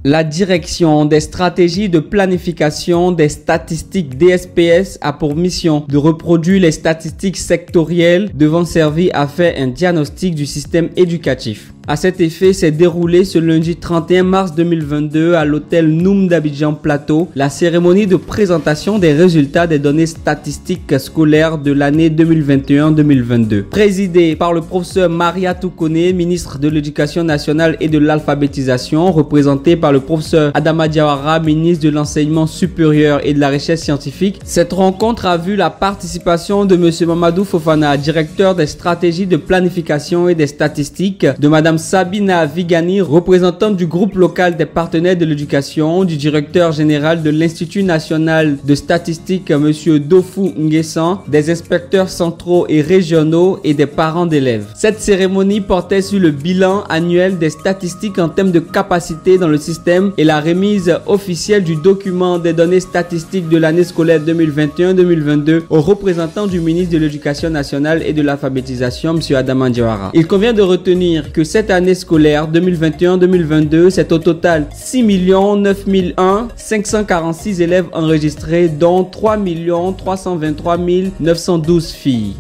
La direction des stratégies de planification des statistiques DSPS a pour mission de reproduire les statistiques sectorielles devant servir à faire un diagnostic du système éducatif. À cet effet, s'est déroulé ce lundi 31 mars 2022 à l'hôtel Noum d'Abidjan Plateau la cérémonie de présentation des résultats des données statistiques scolaires de l'année 2021-2022. Présidée par le professeur Maria Toukone, ministre de l'Éducation nationale et de l'alphabétisation, représentée par le professeur Adama Diawara, ministre de l'Enseignement supérieur et de la recherche scientifique. Cette rencontre a vu la participation de M. Mamadou Fofana, directeur des stratégies de planification et des statistiques, de Mme Sabina Vigani, représentante du groupe local des partenaires de l'éducation, du directeur général de l'Institut national de statistique, M. Dofou Nguessan, des inspecteurs centraux et régionaux et des parents d'élèves. Cette cérémonie portait sur le bilan annuel des statistiques en termes de capacité dans le système et la remise officielle du document des données statistiques de l'année scolaire 2021-2022 au représentant du ministre de l'Éducation nationale et de l'alphabétisation, M. Adama Diawara. Il convient de retenir que cette année scolaire 2021-2022, c'est au total 6 901 546 élèves enregistrés, dont 3 323 912 filles.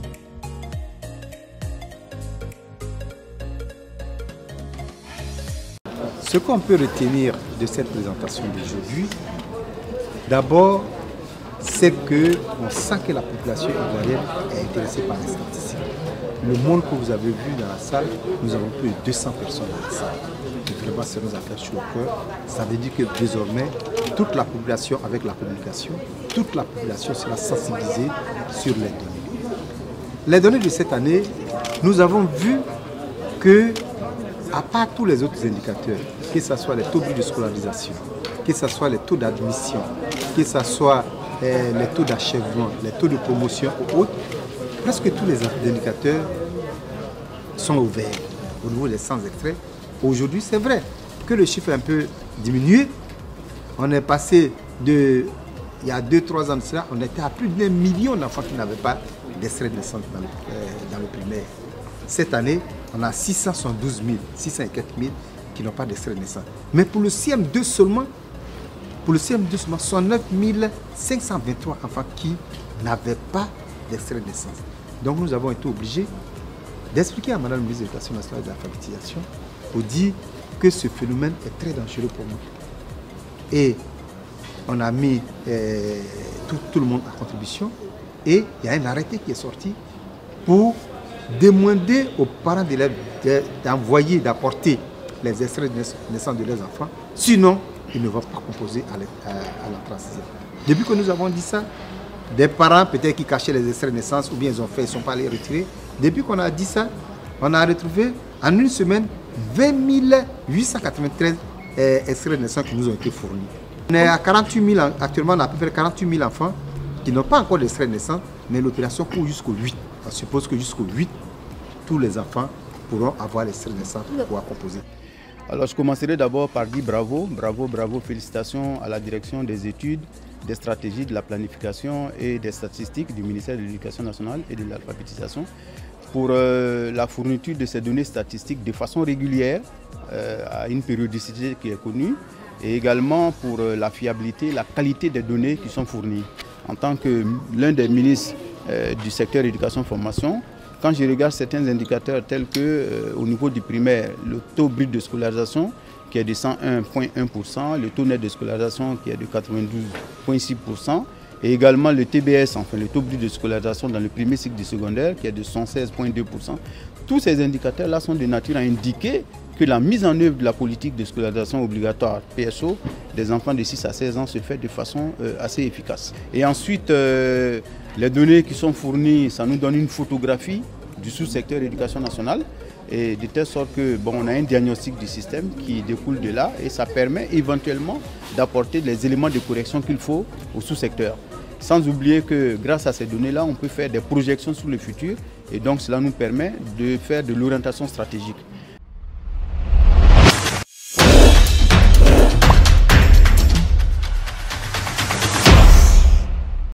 Ce qu'on peut retenir de cette présentation d'aujourd'hui, d'abord, c'est qu'on sent que la population ivoirienne est intéressée par les statistiques. Le monde que vous avez vu dans la salle, nous avons plus de 200 personnes dans la salle. Et vraiment, ça nous a fait chaud au cœur. Ça veut dire que désormais, toute la population, avec la communication, toute la population sera sensibilisée sur les données. Les données de cette année, nous avons vu que, à part tous les autres indicateurs, que ce soit les taux de scolarisation, que ce soit les taux d'admission, que ce soit les taux d'achèvement, les taux de promotion ou autres, presque tous les indicateurs sont ouverts au niveau des 100 extraits. Aujourd'hui, c'est vrai que le chiffre est un peu diminué. On est passé de, il y a 2-3 ans de cela, on était à plus d'1 million d'enfants qui n'avaient pas d'extrait de naissance dans le primaire. Cette année, on a 672 000, 604 000 qui n'ont pas d'extrait de naissance. Mais pour le CM2 seulement, 109 523 enfants qui n'avaient pas d'extrait de naissance. Donc nous avons été obligés d'expliquer à Madame la ministre de l'Éducation nationale et de l'alphabétisation pour dire que ce phénomène est très dangereux pour nous. Et on a mis tout le monde à contribution et il y a un arrêté qui est sorti pour demander aux parents d'élèves d'envoyer, d'apporter les extraits de naissance de leurs enfants. Sinon, ils ne vont pas composer à l'entrée en sixième. Depuis que nous avons dit ça, des parents peut-être qui cachaient les extraits de naissance ou bien ils ont fait, ils ne sont pas allés retirer. Depuis qu'on a dit ça, on a retrouvé en une semaine 20 893 extraits de naissance qui nous ont été fournis. On est à 48 000, actuellement on a à peu près 48 000 enfants qui n'ont pas encore d'extrait de naissance, mais l'opération court jusqu'au 8. On suppose que jusqu'au 8, tous les enfants pourront avoir l'extrait de naissance pour pouvoir composer. Alors je commencerai d'abord par dire bravo, félicitations à la direction des études, des stratégies, de la planification et des statistiques du ministère de l'Éducation nationale et de l'alphabétisation pour la fourniture de ces données statistiques de façon régulière à une périodicité qui est connue et également pour la fiabilité, la qualité des données qui sont fournies. En tant que l'un des ministres du secteur éducation-formation, quand je regarde certains indicateurs tels que au niveau du primaire, le taux brut de scolarisation qui est de 101,1%, le taux net de scolarisation qui est de 92,6% et également le TBS, enfin le taux brut de scolarisation dans le premier cycle du secondaire qui est de 116,2%. Tous ces indicateurs-là sont de nature à indiquer que la mise en œuvre de la politique de scolarisation obligatoire PSO des enfants de 6 à 16 ans se fait de façon assez efficace. Et ensuite, les données qui sont fournies, ça nous donne une photographie du sous-secteur éducation nationale et de telle sorte que on a un diagnostic du système qui découle de là et ça permet éventuellement d'apporter les éléments de correction qu'il faut au sous-secteur. Sans oublier que grâce à ces données-là, on peut faire des projections sur le futur et donc cela nous permet de faire de l'orientation stratégique.